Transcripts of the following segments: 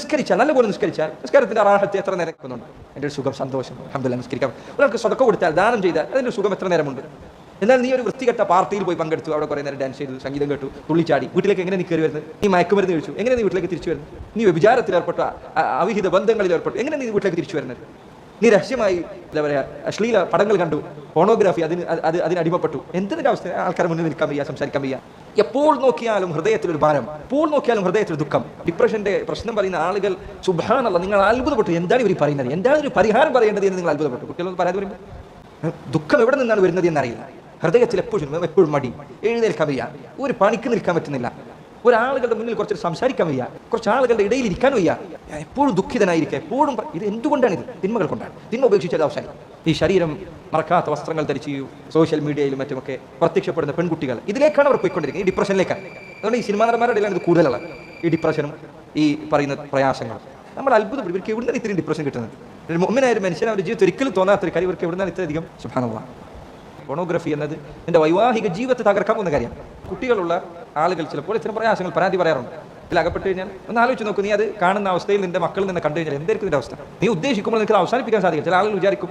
നിസ്കരിച്ചാൽ നല്ലപോലെ നിസ്കരിച്ചാൽ നിസ്കാരത്തിന്റെ റാഹത്ത് എത്ര നേരം നിൽക്കുന്നുണ്ട്? എൻ്റെ ഒരു സുഖം, സന്തോഷം, അൽഹംദുലില്ലാഹ് നിസ്കരിക്കാം. ഒരാൾക്ക് സദഖ കൊടുത്താൽ, ദാനം ചെയ്താൽ അതിൻ്റെ സുഖം എത്ര നേരമുണ്ട്? എന്നാൽ നീ ഒരു വൃത്തികെട്ട പാർട്ടിയിൽ പോയി പങ്കെടുത്തു, അവിടെ കുറേ നേരം ഡാൻസ് ചെയ്തു, സംഗീതം കേട്ടു, തുള്ളിച്ചാടി, വീട്ടിലേക്ക് എങ്ങനെ നീ കയറി വരുന്നത്? നീ മയക്കുമരുന്ന് കഴിച്ചു, എങ്ങനെ നീ വീട്ടിലേക്ക് തിരിച്ചു വരുന്നത്? നീ വ്യഭിചാരത്തിൽ ഏർപ്പെട്ട, അവിഹിത ബന്ധങ്ങളിൽ ഏർപ്പെട്ടു, എങ്ങനെ നീ വീട്ടിലേക്ക് തിരിച്ചു വരുന്നത്? നീ രഹസ്യമായി എന്താ പറയുക, അശ്ലീല പടങ്ങൾ കണ്ടു, പോണോഗ്രാഫി, അതിന് അടിമപ്പെട്ടു. എന്തിൻ്റെ അവസ്ഥ? ആൾക്കാരെ മുന്നിൽ നിൽക്കാൻ വയ്യ, സംസാരിക്കാൻ വയ്യ. എപ്പോൾ നോക്കിയാലും ഹൃദയത്തിലൊരു ഭാരം, എപ്പോൾ നോക്കിയാലും ഹൃദയത്തിലൊരു ദുഃഖം. ഡിപ്രഷന്റെ പ്രശ്നം പറയുന്ന ആളുകൾ സുബ്ഹാനല്ലാഹ്, നിങ്ങൾ അത്ഭുതപ്പെട്ടു. എന്താണ് ഇവർ പറയുന്നത്? എന്താണ് ഒരു പരിഹാരം പറയേണ്ടത് എന്ന് നിങ്ങൾ അത്ഭുതപ്പെട്ടു. കുട്ടികളൊന്നും പരാതി പറയുമ്പോൾ ദുഃഖം എവിടെ നിന്നാണ് വരുന്നത് എന്നറിയില്ല. ഹൃദയത്തിൽ എപ്പോഴും മടി, എഴുന്നേൽക്കാൻ വയ്യ, ഒരു പണിക്ക് നിൽക്കാൻ പറ്റുന്നില്ല, ഒരാളുകളുടെ മുന്നിൽ കുറച്ച് സംസാരിക്കാൻ വയ്യ, കുറച്ച് ആളുകളുടെ ഇടയിൽ ഇരിക്കാൻ വയ്യ, എപ്പോഴും ദുഃഖിതനായിരിക്കുക, എപ്പോഴും. ഇത് എന്തുകൊണ്ടാണിത്? തിന്മകൾ കൊണ്ടാണ്. തിന്മ ഉപേക്ഷിച്ചത് അവസാനം. ഈ ശരീരം മറക്കാത്ത വസ്ത്രങ്ങൾ ധരിച്ച് സോഷ്യൽ മീഡിയയിലും മറ്റുമൊക്കെ പ്രത്യക്ഷപ്പെടുന്ന പെൺകുട്ടികൾ, ഇതിലേക്കാണ് അവർ പോയിക്കൊണ്ടിരിക്കുന്നത്, ഈ ഡിപ്രഷനിലേക്കാണ്. അതുകൊണ്ട് ഈ സിനിമാ നടന്മാരുടെ ഇടയിലാണ് ഇത് കൂടുതലുള്ള ഈ ഡിപ്രഷനും ഈ പറയുന്ന പ്രയാസങ്ങളും. നമ്മൾ അത്ഭുതപ്പെടും, ഇവർക്ക് എവിടുന്നാണ് ഇത്രയും ഡിപ്രഷൻ കിട്ടുന്നത്? ഒരു മുഅ്മിനായ ഒരു മനുഷ്യൻ അവരുടെ ജീവിതത്തിൽ ഒരിക്കലും തോന്നാത്തൊരു കാര്യം, ഇവർക്ക് എവിടുന്നാണ് ഇത്രയധികം? സുബ്ഹാനല്ലാഹ്. പോണോഗ്രഫി എന്നത് എൻ്റെ വൈവാഹിക ജീവിതത്തെ തകർക്കാവുന്ന കാര്യം. കുട്ടികളുള്ള ആളുകൾ ചിലപ്പോൾ ഇത്തരം പ്രയാസങ്ങൾ പരാതി പറയാറുണ്ട്. ഇതിൽ അകപ്പെട്ട് കഴിഞ്ഞാൽ ഒന്ന് ആലോചിച്ച് നോക്കൂ, നീ അത് കാണുന്ന അവസ്ഥയിൽ നിന്റെ മക്കൾ നിന്ന് കണ്ടു കഴിഞ്ഞാൽ എന്തായിരിക്കും ഇതിൻ്റെ അവസ്ഥ? നീ ഉദ്ദേശിക്കുമ്പോൾ നിനക്ക് അവസാനിപ്പിക്കാൻ സാധിക്കും. ചില ആളുകൾ വിചാരിക്കും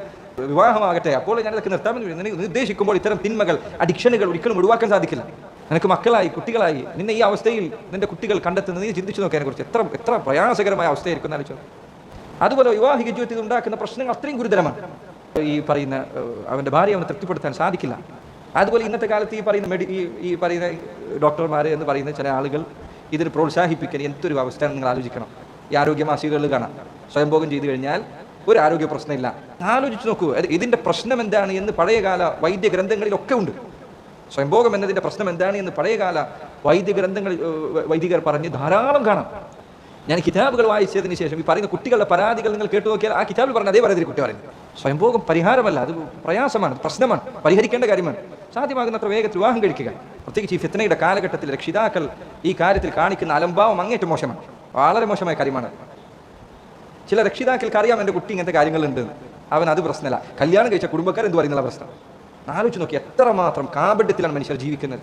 വിവാഹമാകട്ടെ, അപ്പോൾ ഞാൻ ഇതൊക്കെ നിർത്താമെന്ന്. നീ ഉദ്ദേശിക്കുമ്പോൾ ഇത്തരം തിന്മകൾ, അഡിക്ഷനുകൾ ഒരിക്കലും ഒഴിവാക്കാൻ സാധിക്കില്ല. നിനക്ക് മക്കളായി, കുട്ടികളായി, നിന്നെ ഈ അവസ്ഥയിൽ നിന്റെ കുട്ടികൾ കണ്ടെത്തുന്നത് നീ ചിന്തിച്ചു നോക്കിയതിനെ കുറിച്ച് എത്ര പ്രയാസകരമായ അവസ്ഥയായിരിക്കും എന്ന് ആലോചിച്ചു. അതുപോലെ വിവാഹിക ജീവിതത്തിൽ ഉണ്ടാക്കുന്ന പ്രശ്നങ്ങൾ അത്രയും ഗുരുതരമാണ്. ഈ പറയുന്ന അവൻ്റെ ഭാര്യ അവനെ തൃപ്തിപ്പെടുത്താൻ സാധിക്കില്ല. അതുപോലെ ഇന്നത്തെ കാലത്ത് ഈ പറയുന്ന ഡോക്ടർമാർ എന്ന് പറയുന്ന ചില ആളുകൾ ഇതിന് പ്രോത്സാഹിപ്പിക്കാൻ എന്തൊരു അവസ്ഥ നിങ്ങൾ ആലോചിക്കണം. ഈ ആരോഗ്യ മാസികകളിൽ കാണാം, സ്വയംഭോഗം ചെയ്തു കഴിഞ്ഞാൽ ഒരു ആരോഗ്യ പ്രശ്നമില്ല. ആലോചിച്ച് നോക്കൂ, ഇതിൻ്റെ പ്രശ്നം എന്താണ് എന്ന് പഴയകാല വൈദ്യ ഗ്രന്ഥങ്ങളിലൊക്കെ ഉണ്ട്. സ്വയംഭോഗം എന്നതിൻ്റെ പ്രശ്നം എന്താണ് എന്ന് പഴയകാല വൈദ്യ ഗ്രന്ഥങ്ങളിൽ വൈദികർ പറഞ്ഞ് ധാരാളം കാണാം. ഞാൻ കിതാബുകൾ വായിച്ചതിന് ശേഷം ഈ പറയുന്ന കുട്ടികളുടെ പരാതികൾ നിങ്ങൾ കേട്ടു നോക്കിയാൽ ആ കിതാബിൽ പറഞ്ഞ അതേ പരാതി കുട്ടി പറയുന്നത്. സ്വയംഭോഗം പരിഹാരമല്ല, അത് പ്രയാസമാണ്, പ്രശ്നമാണ്, പരിഹരിക്കേണ്ട കാര്യമാണ്. സാധ്യമാകുന്നത്ര വേഗത്തിൽ വിവാഹം കഴിക്കുക. പ്രത്യേകിച്ച് ഈ ഫിത്നയുടെ കാലഘട്ടത്തിൽ രക്ഷിതാക്കൾ ഈ കാര്യത്തിൽ കാണിക്കുന്ന അലംഭാവം അങ്ങേറ്റം മോശമാണ്, വളരെ മോശമായ കാര്യമാണ്. ചില രക്ഷിതാക്കൾക്ക് അറിയാം എൻ്റെ കുട്ടി ഇങ്ങനത്തെ കാര്യങ്ങളുണ്ട്, അവൻ അത് പ്രശ്നമല്ല. കല്യാണം കഴിച്ച കുടുംബക്കാർ എന്ത് പറയുന്നുള്ള പ്രശ്നം. ആലോചിച്ച് നോക്കി, എത്രമാത്രം കാപഢ്യത്തിലാണ് മനുഷ്യർ ജീവിക്കുന്നത്.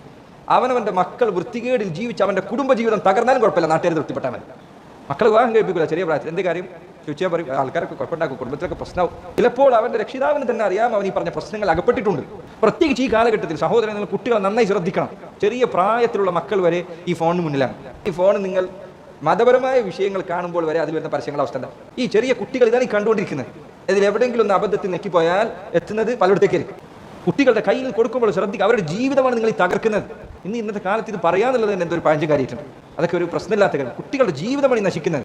അവനവൻ്റെ മക്കൾ വൃത്തികേടിൽ ജീവിച്ച് അവൻ്റെ കുടുംബജീവിതം തകർന്നാലും കുഴപ്പമില്ല, നാട്ടുകാർ തൃപ്തിപ്പെട്ടാൽ മതി. മക്കൾ വിവാഹം കഴിപ്പിക്കില്ല ചെറിയ പ്രായത്തിൽ. എന്ത് കാര്യം ചോദിച്ചാൽ പറയും, ആൾക്കാരൊക്കെ കുഴപ്പമുണ്ടാക്കും, കുടുംബത്തിലൊക്കെ പ്രശ്നമാവും. ചിലപ്പോൾ അവൻ്റെ രക്ഷിതാവിന് തന്നെ അറിയാം അവൻ ഈ പറഞ്ഞ പ്രശ്നങ്ങൾ അകപ്പെട്ടിട്ടുണ്ട്. പ്രത്യേകിച്ച് ഈ കാലഘട്ടത്തിൽ സഹോദരൻ, നിങ്ങൾ കുട്ടികളെ നന്നായി ശ്രദ്ധിക്കണം. ചെറിയ പ്രായത്തിലുള്ള മക്കൾ വരെ ഈ ഫോണിന് മുന്നിലാണ്. ഈ ഫോൺ നിങ്ങൾ മതപരമായ വിഷയങ്ങൾ കാണുമ്പോൾ വരെ അതിൽ വരുന്ന പരസ്യങ്ങളുടെ അവസ്ഥ എന്താ? ഈ ചെറിയ കുട്ടികൾ ഇതാണ് ഈ കണ്ടുകൊണ്ടിരിക്കുന്നത്. ഇതിൽ എവിടെയെങ്കിലും ഒന്ന് അബദ്ധത്തിൽ നെക്കിപ്പോയാൽ എത്തുന്നത് പലയിടത്തേക്കായിരിക്കും. കുട്ടികളുടെ കയ്യിൽ കൊടുക്കുമ്പോൾ ശ്രദ്ധിക്കുക, അവരുടെ ജീവിതമാണ് നിങ്ങൾ ഈ തകർക്കുന്നത്. ഇന്നത്തെ കാലത്ത് ഇത് പറയാന്നുള്ളത് തന്നെ എന്തൊരു പഴഞ്ചൻ കാര്യമായിട്ടുണ്ട്. അതൊക്കെ ഒരു പ്രശ്നമില്ലാത്ത കാര്യം. കുട്ടികളുടെ ജീവിതമാണ് ഈ നശിക്കുന്നത്.